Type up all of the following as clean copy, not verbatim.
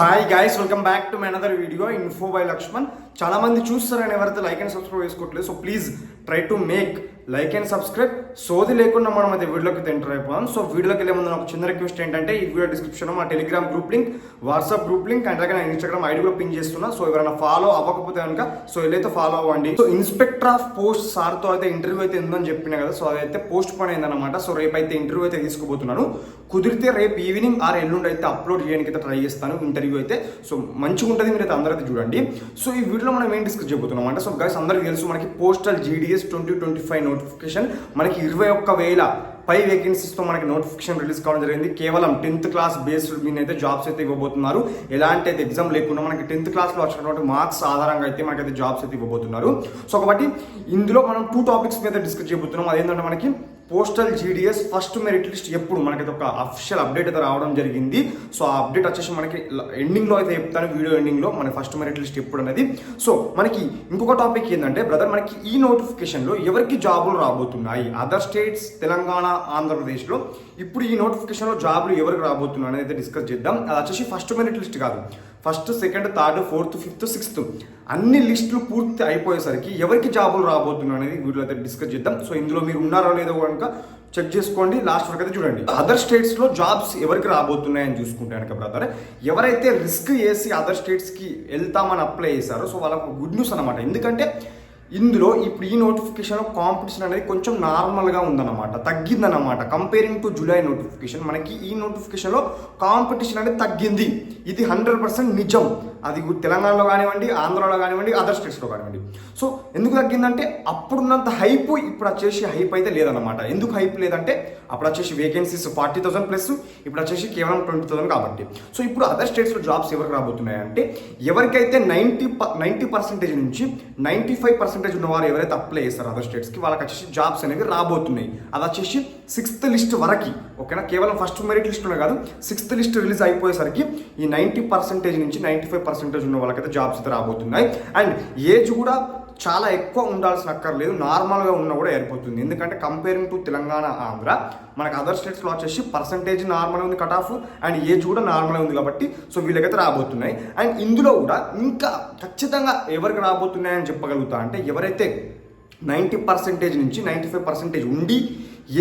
Hi guys, welcome back to my another video info by Lakshman. చాలా మంది చూస్తారని ఎవరైతే లైక్ అండ్ సబ్స్క్రైబ్ చేసుకోవట్లేదు, so please try to make like and subscribe. సోది లేకుండా మనం అయితే వీడియోకి ఎంటర్ అయిపోయాం. సో వీడియోకి వెళ్ళే ముందు నాకు చిన్న రిక్వెస్ట్ ఏంటంటే, ఈ వీడియో డిస్క్రిప్షన్లో మా Telegram group link, WhatsApp group link and అలాగే నా ఇన్స్టాగ్రామ్ ఐడి కూడా పిన్ చేస్తున్నా. సో ఎవరైనా ఫాలో అవ్వకపోతే కనుక సో వెళ్ళైతే ఫాలో అవ్వండి. సో ఇన్స్పెక్టర్ ఆఫ్ పోస్ట్ సార్తో అయితే ఇంటర్వ్యూ అయితే ఉందని చెప్పిన కదా, సో అదైతే పోస్ట్ పోన్ అయిందనమాట. సో రేపు అయితే ఇంటర్వ్యూ అయితే తీసుకోబోతున్నాను. కుదిరితే రేపు ఈవినింగ్ ఆర్ ఎల్లుండి అయితే అప్లోడ్ చేయడానికి అయితే ట్రై చేస్తాను ఇంటర్వ్యూ అయితే. సో మంచిగా ఉంటుంది, మీరు అయితే అందరూ అయితే చూడండి. సో ఈ వీడియోలో మనం ఏం డిస్కస్ చేయబోతున్నాం అంటే, సో గైస్ అందరికీ తెలుసు మనకి పోస్టల్ జీడీఎస్ 2025 నోటిఫికేషన్ మనకి 21,000 పై వేకెన్సీస్తో మనకి నోటిఫికేషన్ రిలీజ్ కావడం జరిగింది. కేవలం 10th క్లాస్ బేస్డ్ మీద అయితే జాబ్స్ అయితే ఇవ్వబోతున్నారు. ఎలాంటి అయితే ఎగ్జామ్ లేకుండా మనకి 10th క్లాస్లో వచ్చినటువంటి మార్క్స్ ఆధారంగా అయితే మనకైతే జాబ్స్ అయితే ఇవ్వబోతున్నారు. సో కాబట్టి ఇందులో మనం 2 టాపిక్స్ మీద డిస్కస్ చేయబోతున్నాం. అదేంటంటే మనకి postal GDS first merit list ఎప్పుడు మనకైతే ఒక అఫిషియల్ అప్డేట్ అయితే రావడం జరిగింది. సో ఆ అప్డేట్ వచ్చేసి మనకి ఎండింగ్లో అయితే చెప్తాను, వీడియో ఎండింగ్లో మన ఫస్ట్ మెరిట్ లిస్ట్ ఎప్పుడు అనేది. సో మనకి ఇంకొక టాపిక్ ఏంటంటే బ్రదర్, మనకి ఈ నోటిఫికేషన్లో ఎవరికి జాబులు రాబోతున్నాయి, అదర్ స్టేట్స్, తెలంగాణ, ఆంధ్రప్రదేశ్లో ఇప్పుడు ఈ నోటిఫికేషన్లో జాబులు ఎవరికి రాబోతున్నాయి అనేది అయితే డిస్కస్ చేద్దాం. అది వచ్చేసి ఫస్ట్ మెరిట్ లిస్ట్ కాదు, first, second, third, fourth, fifth, sixth అన్ని లిస్టులు పూర్తి అయిపోయేసరికి ఎవరికి జాబులు రాబోతున్నాయి అనేది వీడియోలో అయితే డిస్కస్ చేద్దాం. సో ఇందులో మీరు ఉన్నారో లేదో కనుక చెక్ చేసుకోండి, లాస్ట్ వరకు అయితే చూడండి. అదర్ స్టేట్స్లో జాబ్స్ ఎవరికి రాబోతున్నాయని చూసుకుంటే కనుక బ్రదర్, ఎవరైతే రిస్క్ చేసి అదర్ స్టేట్స్కి వెళ్తామని అప్లై చేశారో సో వాళ్ళకు గుడ్ న్యూస్ అనమాట. ఎందుకంటే ఇందులో ఇప్పుడు ఈ నోటిఫికేషన్లో కాంపిటీషన్ అనేది కొంచెం నార్మల్గా ఉందన్నమాట, తగ్గిందన్నమాట. కంపేరింగ్ టు జూలై నోటిఫికేషన్ మనకి ఈ నోటిఫికేషన్లో కాంపిటీషన్ అనేది తగ్గింది. ఇది 100% నిజం. అది తెలంగాణలో కానివ్వండి, ఆంధ్రాలో కానివ్వండి, అదర్ స్టేట్స్లో కానివ్వండి. సో ఎందుకు తగ్గిందంటే అప్పుడున్నంత హైప్ ఇప్పుడు వచ్చేసి హైప్ అయితే లేదన్నమాట. ఎందుకు హైప్ లేదంటే అప్పుడు వచ్చేసి వేకెన్సీస్ 40,000 ప్లస్, ఇప్పుడు వచ్చేసి కేవలం 20,000 కాబట్టి. సో ఇప్పుడు అదర్ స్టేట్స్లో జాబ్స్ ఎవరికి రాబోతున్నాయి అంటే, ఎవరికైతే 90% నుంచి 95% ఉన్నవారు ఎవరైతే అప్లై చేస్తారో అదర్ స్టేట్స్కి వాళ్ళకి వచ్చేసి జాబ్స్ అనేవి రాబోతున్నాయి. అది వచ్చేసి 6th లిస్ట్ వరకు, ఓకేనా. కేవలం ఫస్ట్ మెరిట్ లిస్టులో కాదు, 6th లిస్ట్ రిలీజ్ అయిపోయేసరికి ఈ 90% నుంచి 95% ఉన్న వాళ్ళకైతే జాబ్స్ అయితే రాబోతున్నాయి. అండ్ ఏజ్ కూడా చాలా ఎక్కువ ఉండాల్సిన అక్కర్లేదు, నార్మల్గా ఉన్నా కూడా ఏర్పడుతుంది. ఎందుకంటే కంపేరింగ్ టు తెలంగాణ, ఆంధ్ర, మనకు అదర్ స్టేట్స్లో వచ్చేసి పర్సంటేజ్ నార్మల్ ఉంది, కట్ ఆఫ్, అండ్ ఏజ్ కూడా నార్మల్ ఉంది కాబట్టి సో వీళ్ళకైతే రాబోతున్నాయి. అండ్ ఇందులో కూడా ఇంకా ఖచ్చితంగా ఎవరికి రాబోతున్నాయని చెప్పగలుగుతా అంటే, ఎవరైతే 90% నుంచి 95% ఉండి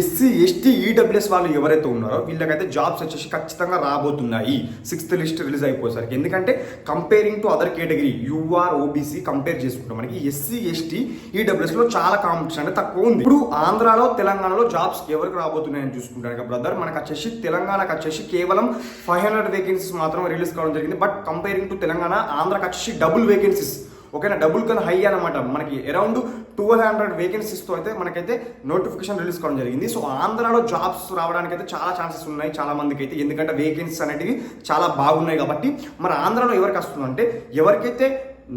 ఎస్సీ, ఎస్టీ, ఈడబ్ల్యూఎస్ వాళ్ళు ఎవరైతే ఉన్నారో వీళ్ళకైతే జాబ్స్ వచ్చేసి ఖచ్చితంగా రాబోతున్నాయి 6th లిస్ట్ రిలీజ్ అయిపోయేసరికి. ఎందుకంటే comparing to other category UR, OBC compare చేసుకుంటాం మనకి ఎస్సీ, ఎస్టీ, ఈడబ్ల్యూఎస్లో చాలా కాంపిటీషన్ అనేది తక్కువ ఉంది. ఇప్పుడు ఆంధ్రాలో, తెలంగాణలో జాబ్స్ ఎవరికి రాబోతున్నాయని చూసుకుంటాను బ్రదర్, మనకు వచ్చేసి తెలంగాణకు వచ్చేసి కేవలం 500 వేకెన్సీస్ మాత్రమే రిలీజ్ కావడం జరిగింది. బట్ కంపేరింగ్ టు తెలంగాణ, ఆంధ్రాకి వచ్చేసి డబుల్ వేకెన్సీస్, ఓకేనా, డబుల్ కన్నా హై అనమాట. మనకి అరౌండ్ 1200 వేకెన్సీస్తో అయితే మనకైతే నోటిఫికేషన్ రిలీజ్ కావడం జరిగింది. సో ఆంధ్రాలో జాబ్స్ రావడానికి అయితే చాలా ఛాన్సెస్ ఉన్నాయి చాలా మందికి అయితే, ఎందుకంటే వేకెన్సీస్ అనేటివి చాలా బాగున్నాయి కాబట్టి. మరి ఆంధ్రాలో ఎవరికి వస్తుందంటే, ఎవరికైతే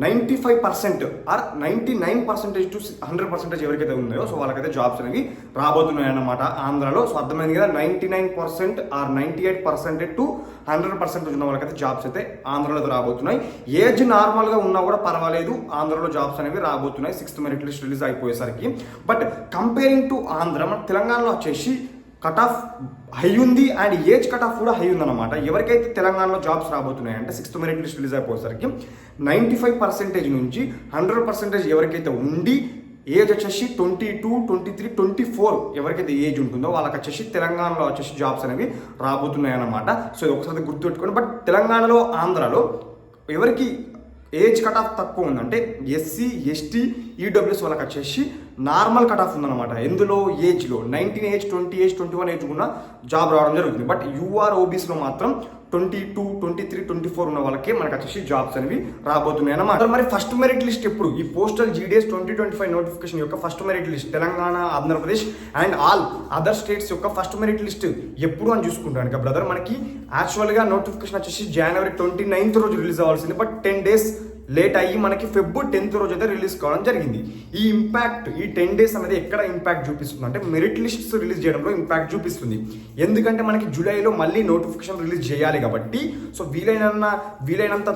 95% ఆర్ 99% టు 100% ఎవరికైతే ఉన్నాయో సో వాళ్ళకైతే జాబ్స్ అనేవి రాబోతున్నాయి అన్నమాట ఆంధ్రాలో. సో అర్థమైంది కదా, 99% ఆర్ 98% టు 100% ఉన్న వాళ్ళకైతే జాబ్స్ అయితే ఆంధ్రాలో రాబోతున్నాయి. ఏజ్ నార్మల్గా ఉన్నా కూడా పర్వాలేదు, ఆంధ్రాలో జాబ్స్ అనేవి రాబోతున్నాయి 6th మెరిట్ లిస్ట్ రిలీజ్ అయిపోయేసరికి. బట్ కంపేరింగ్ టు ఆంధ్ర, మన తెలంగాణలో వచ్చేసి కట్ ఆఫ్ హై ఉంది అండ్ ఏజ్ కట్ ఆఫ్ కూడా హై ఉందన్నమాట. ఎవరికైతే తెలంగాణలో జాబ్స్ రాబోతున్నాయి అంటే 6th మెరిట్ లిస్ట్ రిలీజ్ అయిపోయేసరికి 95% నుంచి 100% ఎవరికైతే ఉండి ఏజ్ వచ్చేసి 22, 23, 24 ఎవరికైతే ఏజ్ ఉంటుందో వాళ్ళకి వచ్చేసి తెలంగాణలో వచ్చేసి జాబ్స్ అనేవి రాబోతున్నాయి అన్నమాట. సో ఇది ఒకసారి గుర్తుపెట్టుకోండి. బట్ తెలంగాణలో, ఆంధ్రాలో ఎవరికి ఏజ్ కట్ ఆఫ్ తక్కువ ఉందంటే ఎస్సీ, ఎస్టీ, ఈడబ్ల్యూఎస్ వాళ్ళకి వచ్చేసి నార్మల్ కట్ ఆఫ్ ఉందన్నమాట. ఎందులో ఏజ్లో 19 ఏజ్, 20 ఏజ్, 21 ఏజ్ కూడా జాబ్ రావడం జరుగుతుంది. బట్ యూఆర్, ఓబీసీలో మాత్రం 22, 23, 24 ఉన్న వాళ్ళకే మనకు వచ్చేసి జాబ్స్ అనేవి రాబోతున్నాయి అన్నమాట. మరి ఫస్ట్ మెరిట్ లిస్ట్ ఎప్పుడు, ఈ పోస్టల్ జీడీఎస్ 2025 నోటిఫికేషన్ యొక్క first merit list Telangana, Andhra Pradesh and all other states యొక్క ఫస్ట్ మెరిట్ లిస్ట్ ఎప్పుడు అని చూసుకుంటాను బ్రదర్, మనకి యాక్చువల్గా నోటిఫికేషన్ వచ్చేసి January 29th రోజు రిలీజ్ అవ్వాల్సింది. బట్ 10 days లేట్ అయ్యి మనకి February 10th రోజు అయితే రిలీజ్ కావడం జరిగింది. ఈ ఇంపాక్ట్, ఈ 10 days అనేది ఎక్కడ ఇంపాక్ట్ చూపిస్తుంది అంటే మెరిట్ లిస్ట్స్ రిలీజ్ చేయడంలో ఇంపాక్ట్ చూపిస్తుంది. ఎందుకంటే మనకి జూలైలో మళ్ళీ నోటిఫికేషన్ రిలీజ్ చేయాలి కాబట్టి, సో వీలైనంత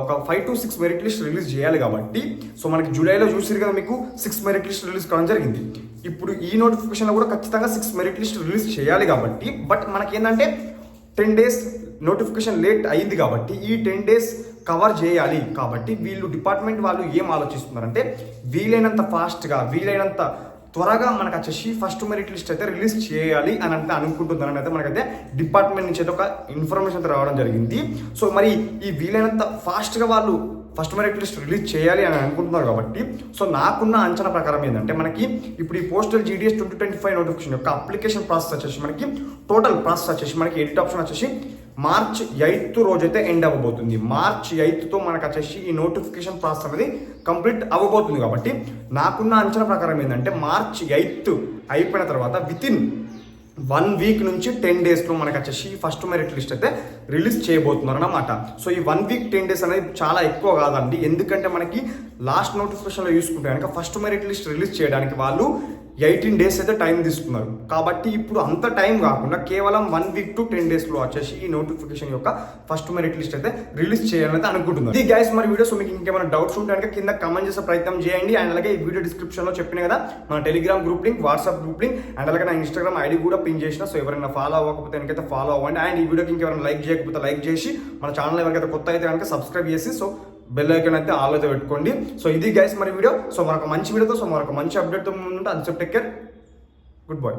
ఒక 5 to 6 మెరిట్ లిస్ట్ రిలీజ్ చేయాలి కాబట్టి, సో మనకి జూలైలో చూసారు కదా మీకు 6 మెరిట్ లిస్ట్ రిలీజ్ కావడం జరిగింది. ఇప్పుడు ఈ నోటిఫికేషన్లో కూడా ఖచ్చితంగా 6 మెరిట్ లిస్ట్ రిలీజ్ చేయాలి కాబట్టి, బట్ మనకి ఏంటంటే 10 days నోటిఫికేషన్ లేట్ అయింది కాబట్టి ఈ 10 days కవర్ చేయాలి. కాబట్టి వీళ్ళు డిపార్ట్మెంట్ వాళ్ళు ఏం ఆలోచిస్తున్నారంటే వీలైనంత ఫాస్ట్గా వీలైనంత త్వరగా మనకు వచ్చేసి ఫస్ట్ మెరిట్ లిస్ట్ అయితే రిలీజ్ చేయాలి అని అంటే అనుకుంటున్నారని అయితే మనకైతే డిపార్ట్మెంట్ నుంచి అయితే ఒక ఇన్ఫర్మేషన్ అయితే రావడం జరిగింది. సో మరి ఈ వీలైనంత ఫాస్ట్గా వాళ్ళు ఫస్ట్ మెరిట్ లిస్ట్ రిలీజ్ చేయాలి అని అనుకుంటున్నారు కాబట్టి సో నాకున్న అంచనా ప్రకారం ఏంటంటే మనకి ఇప్పుడు ఈ పోస్టల్ GDS 2025 నోటిఫికేషన్ యొక్క అప్లికేషన్ ప్రాసెస్ వచ్చేసి మనకి టోటల్ ప్రాసెస్ వచ్చేసి మనకి ఎడిట్ ఆప్షన్ వచ్చేసి March 8th రోజైతే ఎండ్ అవ్వబోతుంది. March 8th మనకు వచ్చేసి ఈ నోటిఫికేషన్ ప్రాసెస్ అనేది కంప్లీట్ అవ్వబోతుంది. కాబట్టి నాకున్న అంచనా ప్రకారం ఏంటంటే March 8th అయిపోయిన తర్వాత వితిన్ 1 week నుంచి 10 daysలో మనకు వచ్చేసి ఫస్ట్ మెరిట్ లిస్ట్ అయితే రిలీజ్ చేయబోతున్నారు అన్నమాట. సో ఈ 1 week 10 days అనేది చాలా ఎక్కువ కాదండి. ఎందుకంటే మనకి లాస్ట్ నోటిఫికేషన్లో చూసుకుంటే కనుక ఫస్ట్ మెరిట్ లిస్ట్ రిలీజ్ చేయడానికి వాళ్ళు 18 days అయితే టైం తీసుకున్నారు. కాబట్టి ఇప్పుడు అంత టైం కాకుండా కేవలం 1 week to 10 daysలో వచ్చేసి ఈ నోటిఫికేషన్ యొక్క ఫస్ట్ మెరిట్ లిస్ట్ అయితే రిలీజ్ చేయాలని అయితే అనుకుంటున్నారు. ఇది గైస్ మరి వీడియో. సో మీకు ఇంకేమైనా డౌట్స్ ఉంటే కనుక కింద కమెంట్ చేసే ప్రయత్నం చేయండి. అండ్ అలాగే ఈ వీడియో డిస్క్రిప్షన్లో చెప్పిన కదా మన Telegram group link, WhatsApp group link and అలాగే నా ఇన్స్టాగ్రామ్ ఐడి కూడా పిన్ చేసిన. సో ఎవరైనా ఫాలో అవ్వకపోతే కనుక ఫాలో అవ్వండి. అండ్ ఈ వీడియోకి ఇంకెవరైనా లైక్ చేయకపోతే లైక్ చేసి మన ఛానల్ ఎవరికైతే కొత్త అయితే కనుక సబ్స్క్రైబ్ చేసి సో బెల్ ఐకాన్ అయితే ఆల్ అయితే పెట్టుకోండి. సో ఇది గైస్ మరి వీడియో. సో మరొక మంచి వీడియోతో సో మరొక మంచి అప్డేట్తో ముందు అంత టేక్ కేర్. Good bye.